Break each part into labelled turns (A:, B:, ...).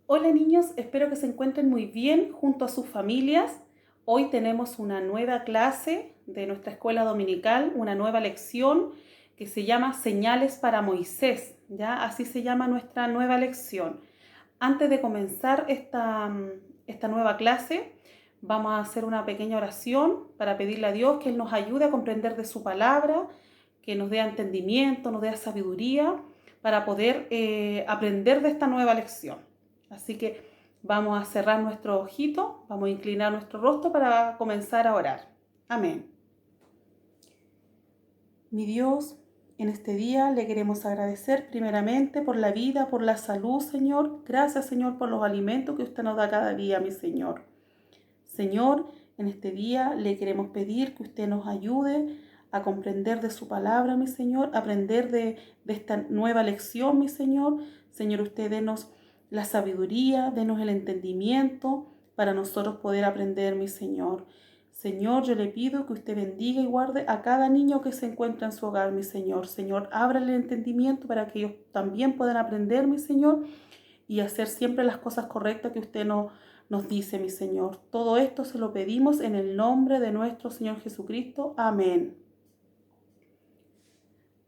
A: Hola niños, espero que se encuentren muy bien junto a sus familias. Hoy tenemos una nueva clase de nuestra escuela dominical, una nueva lección que se llama Señales para Moisés, ¿ya? Así se llama nuestra nueva lección. Antes de comenzar esta nueva clase, vamos a hacer una pequeña oración para pedirle a Dios que Él nos ayude a comprender de su palabra, que nos dé entendimiento, nos dé sabiduría para poder aprender de esta nueva lección. Así que vamos a cerrar nuestro ojito, vamos a inclinar nuestro rostro para comenzar a orar. Amén. Mi Dios, en este día le queremos agradecer primeramente por la vida, por la salud, Señor. Gracias, Señor, por los alimentos que usted nos da cada día, mi Señor. Señor, en este día le queremos pedir que usted nos ayude a comprender de su palabra, mi Señor, aprender de esta nueva lección, mi Señor. Señor, usted denos la sabiduría, denos el entendimiento para nosotros poder aprender, mi Señor. Señor, yo le pido que usted bendiga y guarde a cada niño que se encuentra en su hogar, mi Señor. Señor, ábrale el entendimiento para que ellos también puedan aprender, mi Señor, y hacer siempre las cosas correctas que usted nos dice, mi Señor. Todo esto se lo pedimos en el nombre de nuestro Señor Jesucristo. Amén.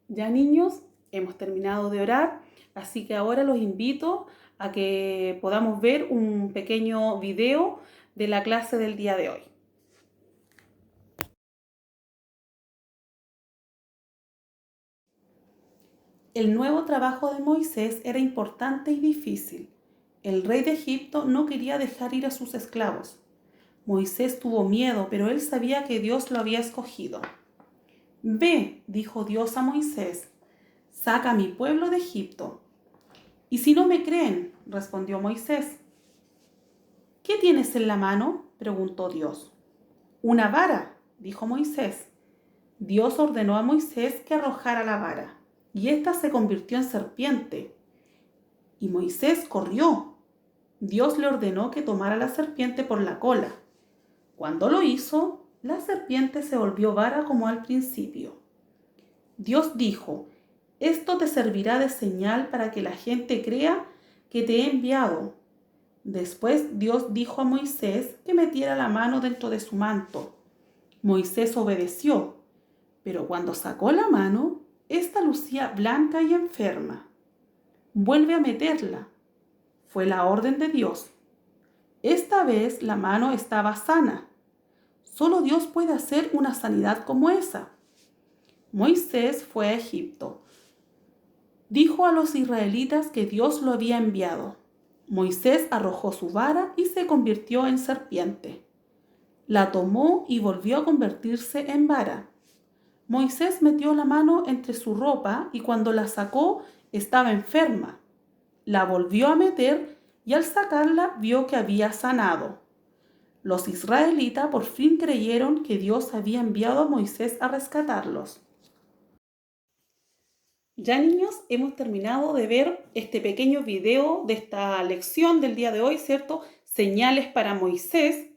A: Ya niños, hemos terminado de orar, así que ahora los invito a que podamos ver un pequeño video de la clase del día de hoy. El nuevo trabajo de Moisés era importante y difícil. El rey de Egipto no quería dejar ir a sus esclavos. Moisés tuvo miedo, pero él sabía que Dios lo había escogido. Ve, dijo Dios a Moisés, saca a mi pueblo de Egipto. ¿Y si no me creen? Respondió Moisés. ¿Qué tienes en la mano? Preguntó Dios. Una vara, dijo Moisés. Dios ordenó a Moisés que arrojara la vara, y ésta se convirtió en serpiente. Y Moisés corrió. Dios le ordenó que tomara la serpiente por la cola. Cuando lo hizo, la serpiente se volvió vara como al principio. Dios dijo, esto te servirá de señal para que la gente crea que te he enviado. Después Dios dijo a Moisés que metiera la mano dentro de su manto. Moisés obedeció, pero cuando sacó la mano, ésta lucía blanca y enferma. Vuelve a meterla. Fue la orden de Dios. Esta vez la mano estaba sana. Solo Dios puede hacer una sanidad como esa. Moisés fue a Egipto. Dijo a los israelitas que Dios lo había enviado. Moisés arrojó su vara y se convirtió en serpiente. La tomó y volvió a convertirse en vara. Moisés metió la mano entre su ropa y cuando la sacó estaba enferma. La volvió a meter y al sacarla vio que había sanado. Los israelitas por fin creyeron que Dios había enviado a Moisés a rescatarlos. Ya niños, hemos terminado de ver este pequeño video de esta lección del día de hoy, ¿cierto? Señales para Moisés.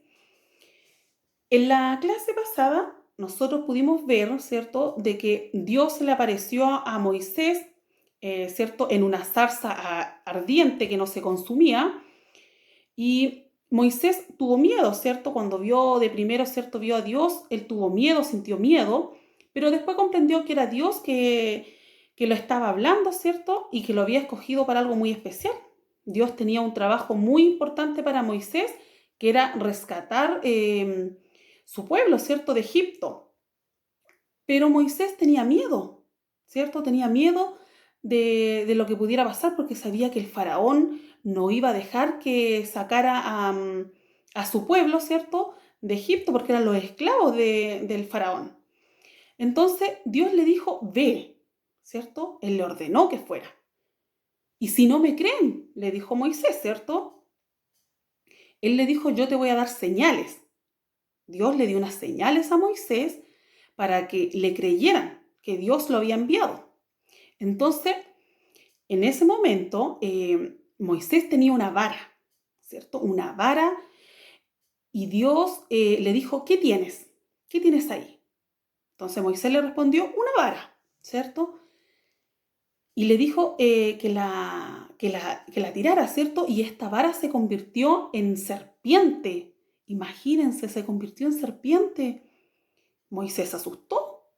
A: En la clase pasada nosotros pudimos ver, ¿cierto?, de que Dios se le apareció a Moisés, ¿cierto?, en una zarza ardiente que no se consumía. Y Moisés tuvo miedo, ¿cierto? Cuando vio de primero, ¿cierto? Vio a Dios, él tuvo miedo, sintió miedo, pero después comprendió que era Dios que lo estaba hablando, ¿cierto? Y que lo había escogido para algo muy especial. Dios tenía un trabajo muy importante para Moisés, que era rescatar su pueblo, ¿cierto? De Egipto. Pero Moisés tenía miedo, ¿cierto? Tenía miedo de lo que pudiera pasar porque sabía que el faraón no iba a dejar que sacara a su pueblo, ¿cierto? De Egipto porque eran los esclavos del faraón. Entonces Dios le dijo, ve, ¿cierto? Él le ordenó que fuera. Y si no me creen, le dijo Moisés, ¿cierto? Él le dijo, yo te voy a dar señales. Dios le dio unas señales a Moisés para que le creyeran que Dios lo había enviado. Entonces, en ese momento, Moisés tenía una vara, ¿cierto? Una vara, y Dios le dijo, ¿qué tienes? ¿Qué tienes ahí? Entonces Moisés le respondió, una vara, ¿cierto? Y le dijo que que la tirara, ¿cierto? Y esta vara se convirtió en serpiente. Imagínense, se convirtió en serpiente. Moisés se asustó.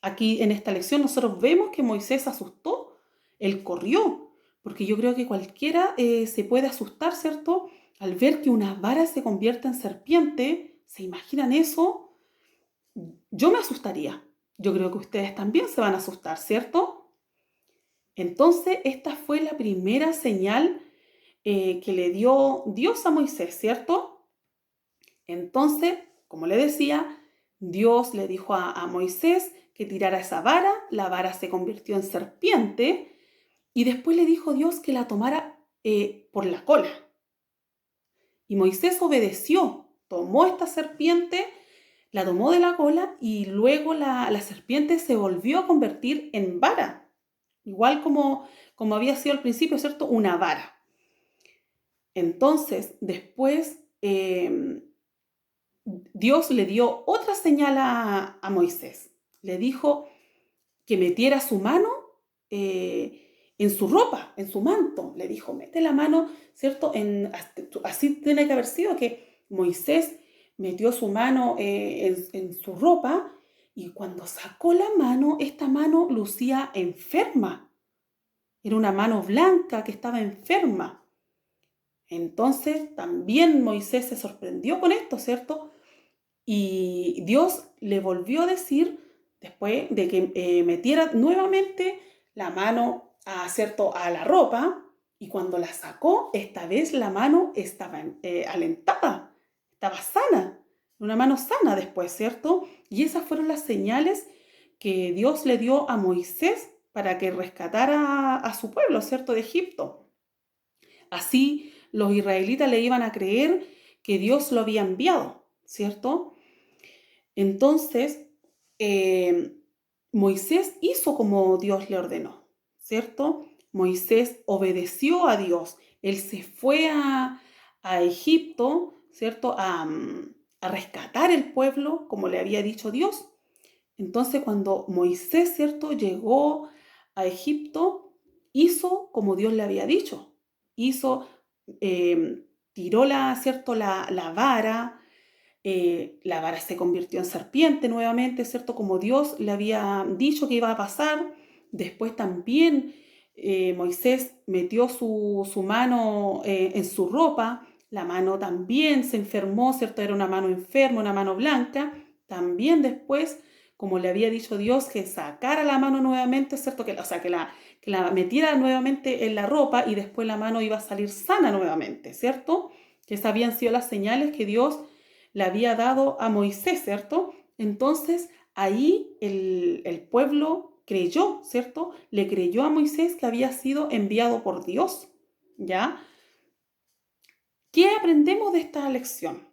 A: Aquí en esta lección nosotros vemos que Moisés se asustó. Él corrió, porque yo creo que cualquiera se puede asustar, ¿cierto? Al ver que una vara se convierte en serpiente. ¿Se imaginan eso? Yo me asustaría. Yo creo que ustedes también se van a asustar, ¿cierto? Entonces, esta fue la primera señal que le dio Dios a Moisés, ¿cierto? Entonces, como le decía, Dios le dijo a Moisés que tirara esa vara, la vara se convirtió en serpiente y después le dijo Dios que la tomara por la cola. Y Moisés obedeció, tomó esta serpiente, la tomó de la cola y luego la serpiente se volvió a convertir en vara, igual como había sido al principio, ¿cierto? Una vara. Entonces, después Dios le dio otra señal a Moisés. Le dijo que metiera su mano en su ropa, en su manto. Le dijo, mete la mano, ¿cierto? Así tiene que haber sido que Moisés metió su mano en su ropa y cuando sacó la mano, esta mano lucía enferma. Era una mano blanca que estaba enferma. Entonces también Moisés se sorprendió con esto, ¿cierto? Y Dios le volvió a decir, después de que metiera nuevamente la mano ¿cierto? A la ropa, y cuando la sacó, esta vez la mano estaba alentada, estaba sana, una mano sana después, ¿cierto? Y esas fueron las señales que Dios le dio a Moisés para que rescatara a su pueblo, ¿cierto? De Egipto. Así los israelitas le iban a creer que Dios lo había enviado, ¿cierto? Entonces, Moisés hizo como Dios le ordenó, ¿cierto? Moisés obedeció a Dios. Él se fue a Egipto, ¿cierto? A rescatar el pueblo, como le había dicho Dios. Entonces, cuando Moisés, ¿cierto? Llegó a Egipto, hizo como Dios le había dicho. Hizo, tiró ¿cierto? La vara. La vara se convirtió en serpiente nuevamente, ¿cierto? Como Dios le había dicho que iba a pasar. Después también Moisés metió su mano en su ropa. La mano también se enfermó, ¿cierto? Era una mano enferma, una mano blanca. También después, como le había dicho Dios, que sacara la mano nuevamente, ¿cierto? O sea, que la metiera nuevamente en la ropa y después la mano iba a salir sana nuevamente, ¿cierto? Que esas habían sido las señales que Dios le había dado a Moisés, ¿cierto? Entonces ahí el pueblo creyó, ¿cierto? Le creyó a Moisés que había sido enviado por Dios, ¿ya? ¿Qué aprendemos de esta lección?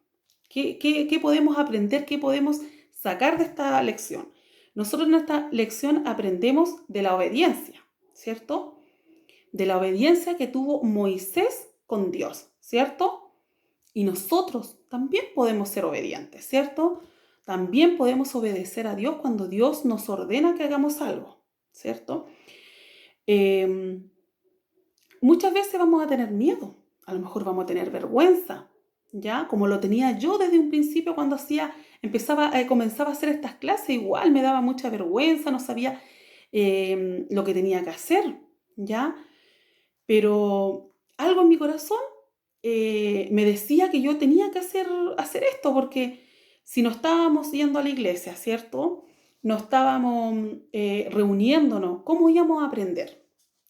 A: ¿Qué podemos aprender? ¿Qué podemos sacar de esta lección? Nosotros en esta lección aprendemos de la obediencia, ¿cierto? De la obediencia que tuvo Moisés con Dios, ¿cierto? Y nosotros también podemos ser obedientes, ¿cierto? También podemos obedecer a Dios cuando Dios nos ordena que hagamos algo, ¿cierto? Muchas veces vamos a tener miedo, a lo mejor vamos a tener vergüenza, ¿ya? Como lo tenía yo desde un principio cuando comenzaba a hacer estas clases, igual me daba mucha vergüenza, no sabía lo que tenía que hacer, ¿ya? Pero algo en mi corazón me decía que yo tenía que hacer esto, porque si no estábamos yendo a la iglesia, ¿cierto? No estábamos reuniéndonos, ¿cómo íbamos a aprender?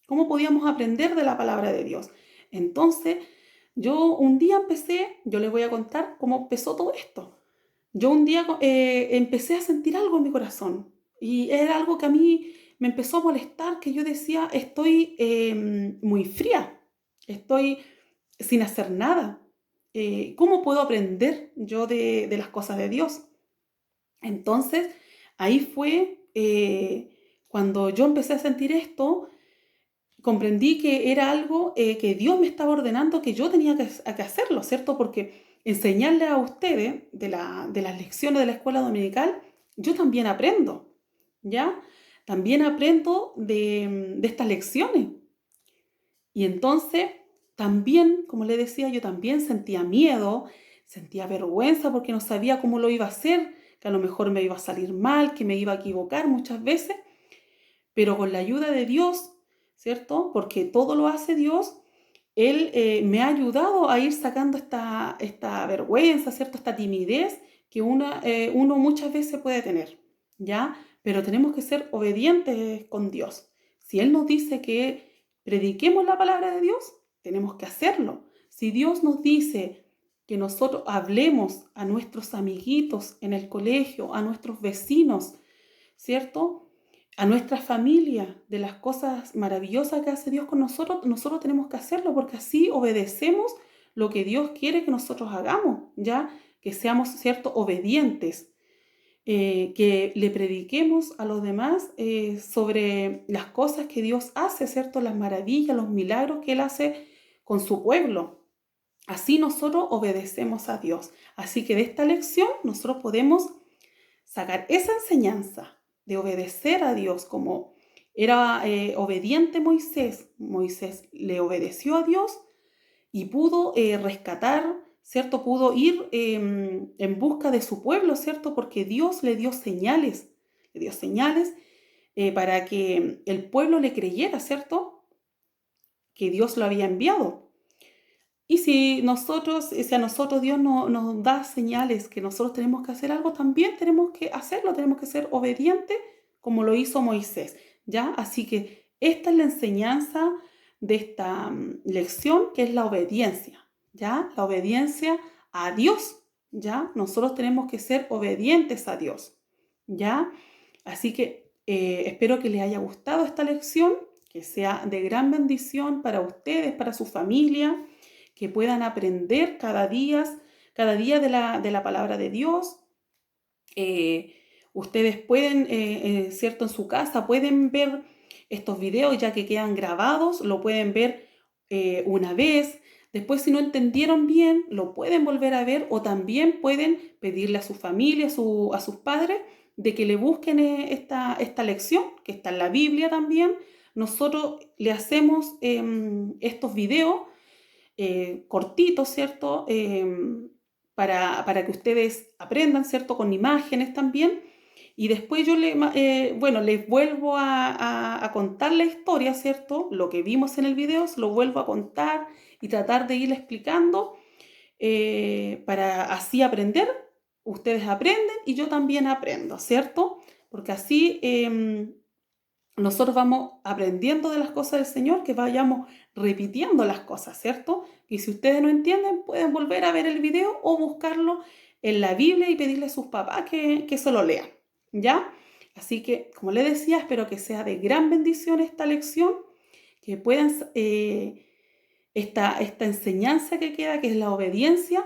A: ¿Cómo podíamos aprender de la palabra de Dios? Entonces, yo un día yo les voy a contar cómo empezó todo esto. Yo un día empecé a sentir algo en mi corazón y era algo que a mí me empezó a molestar, que yo decía, estoy muy fría, estoy sin hacer nada. ¿Cómo puedo aprender yo de las cosas de Dios? Entonces, ahí fue cuando yo empecé a sentir esto, comprendí que era algo que Dios me estaba ordenando que yo tenía que hacerlo, ¿cierto? Porque enseñarle a ustedes de las lecciones de la escuela dominical, yo también aprendo, ¿ya? También aprendo de estas lecciones. Y entonces también, como le decía, yo también sentía miedo, sentía vergüenza porque no sabía cómo lo iba a hacer, que a lo mejor me iba a salir mal, que me iba a equivocar muchas veces, pero con la ayuda de Dios, ¿cierto? Porque todo lo hace Dios. Él me ha ayudado a ir sacando esta vergüenza, ¿cierto? Esta timidez que uno muchas veces puede tener, ¿ya? Pero tenemos que ser obedientes con Dios. Si Él nos dice que prediquemos la palabra de Dios, tenemos que hacerlo. Si Dios nos dice que nosotros hablemos a nuestros amiguitos en el colegio, a nuestros vecinos, ¿cierto? A nuestra familia, de las cosas maravillosas que hace Dios con nosotros, nosotros tenemos que hacerlo porque así obedecemos lo que Dios quiere que nosotros hagamos, ¿ya? Que seamos, ¿cierto?, obedientes, que le prediquemos a los demás sobre las cosas que Dios hace, ¿cierto? Las maravillas, los milagros que Él hace con su pueblo. Así nosotros obedecemos a Dios. Así que de esta lección nosotros podemos sacar esa enseñanza de obedecer a Dios como era obediente Moisés. Moisés le obedeció a Dios y pudo rescatar, ¿cierto? Pudo ir en busca de su pueblo, ¿cierto? Porque Dios le dio señales para que el pueblo le creyera, ¿cierto? Que Dios lo había enviado. Y si a nosotros Dios nos da señales que nosotros tenemos que hacer algo, también tenemos que hacerlo, tenemos que ser obedientes como lo hizo Moisés, ¿ya? Así que esta es la enseñanza de esta lección, que es la obediencia, ¿ya? La obediencia a Dios, ¿ya? Nosotros tenemos que ser obedientes a Dios, ¿ya? Así que espero que les haya gustado esta lección, que sea de gran bendición para ustedes, para su familia, que puedan aprender cada día de la palabra de Dios. Ustedes pueden, ¿cierto? En su casa pueden ver estos videos ya que quedan grabados, lo pueden ver una vez. Después, si no entendieron bien, lo pueden volver a ver o también pueden pedirle a su familia, a sus padres, de que le busquen esta lección, que está en la Biblia también. Nosotros le hacemos estos videos cortitos, ¿cierto? Para que ustedes aprendan, ¿cierto? Con imágenes también. Y después bueno, les vuelvo a contar la historia, ¿cierto? Lo que vimos en el video, se lo vuelvo a contar y tratar de ir explicando para así aprender. Ustedes aprenden y yo también aprendo, ¿cierto? Porque así nosotros vamos aprendiendo de las cosas del Señor, que vayamos repitiendo las cosas, ¿cierto? Y si ustedes no entienden, pueden volver a ver el video o buscarlo en la Biblia y pedirle a sus papás que se lo lean, ¿ya? Así que, como les decía, espero que sea de gran bendición esta lección, que puedan, esta enseñanza que queda, que es la obediencia,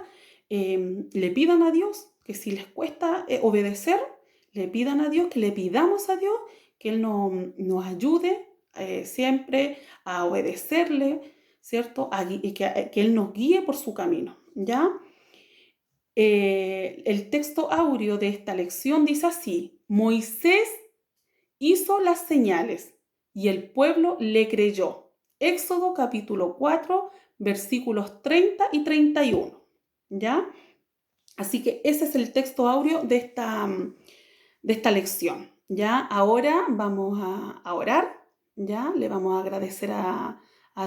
A: le pidan a Dios que si les cuesta obedecer, le pidan a Dios, que le pidamos a Dios que Él nos ayude siempre a obedecerle, ¿cierto? Y que Él nos guíe por su camino, ¿ya? El texto áureo de esta lección dice así: Moisés hizo las señales y el pueblo le creyó. Éxodo capítulo 4, versículos 30 y 31, ¿ya? Así que ese es el texto áureo de esta lección. Ya ahora vamos a orar, ya le vamos a agradecer a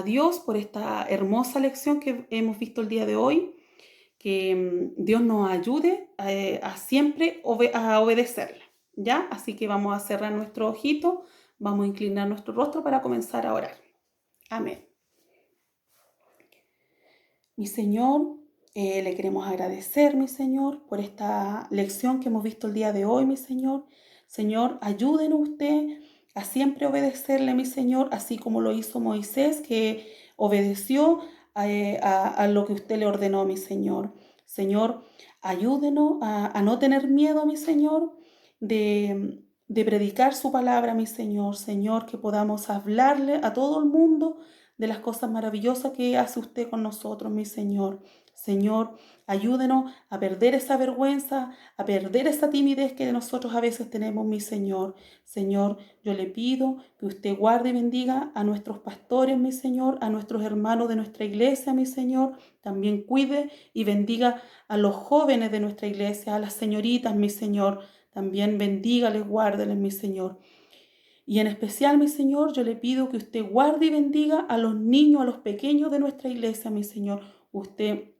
A: Dios por esta hermosa lección que hemos visto el día de hoy, que Dios nos ayude a siempre a obedecerle, ya. Así que vamos a cerrar nuestro ojito, vamos a inclinar nuestro rostro para comenzar a orar. Amén. Mi Señor, le queremos agradecer, mi Señor, por esta lección que hemos visto el día de hoy, mi Señor. Señor, ayúdenos usted a siempre obedecerle, mi Señor, así como lo hizo Moisés, que obedeció a lo que usted le ordenó, mi Señor. Señor, ayúdenos a no tener miedo, mi Señor, de predicar su palabra, mi Señor. Señor, que podamos hablarle a todo el mundo de las cosas maravillosas que hace usted con nosotros, mi Señor. Señor, ayúdenos a perder esa vergüenza, a perder esa timidez que nosotros a veces tenemos, mi Señor. Señor, yo le pido que usted guarde y bendiga a nuestros pastores, mi Señor, a nuestros hermanos de nuestra iglesia, mi Señor. También cuide y bendiga a los jóvenes de nuestra iglesia, a las señoritas, mi Señor. También bendígales, guárdeles, mi Señor. Y en especial, mi Señor, yo le pido que usted guarde y bendiga a los niños, a los pequeños de nuestra iglesia, mi Señor. Usted,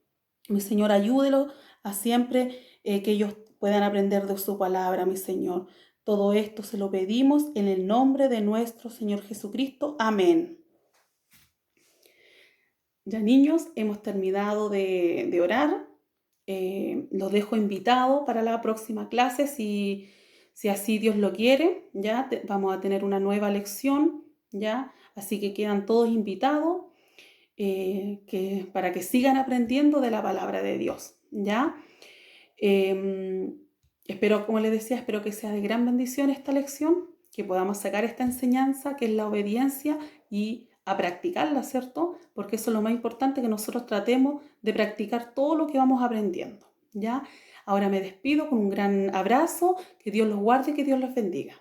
A: mi Señor, ayúdelo a siempre que ellos puedan aprender de su palabra, mi Señor. Todo esto se lo pedimos en el nombre de nuestro Señor Jesucristo. Amén. Ya, niños, hemos terminado de orar. Los dejo invitados para la próxima clase, si así Dios lo quiere. Ya vamos a tener una nueva lección, ya. Así que quedan todos invitados para que sigan aprendiendo de la palabra de Dios, ya. Espero, como les decía, espero que sea de gran bendición esta lección, que podamos sacar esta enseñanza que es la obediencia y a practicarla, ¿cierto? Porque eso es lo más importante, que nosotros tratemos de practicar todo lo que vamos aprendiendo, ¿ya? Ahora me despido con un gran abrazo, que Dios los guarde y que Dios los bendiga.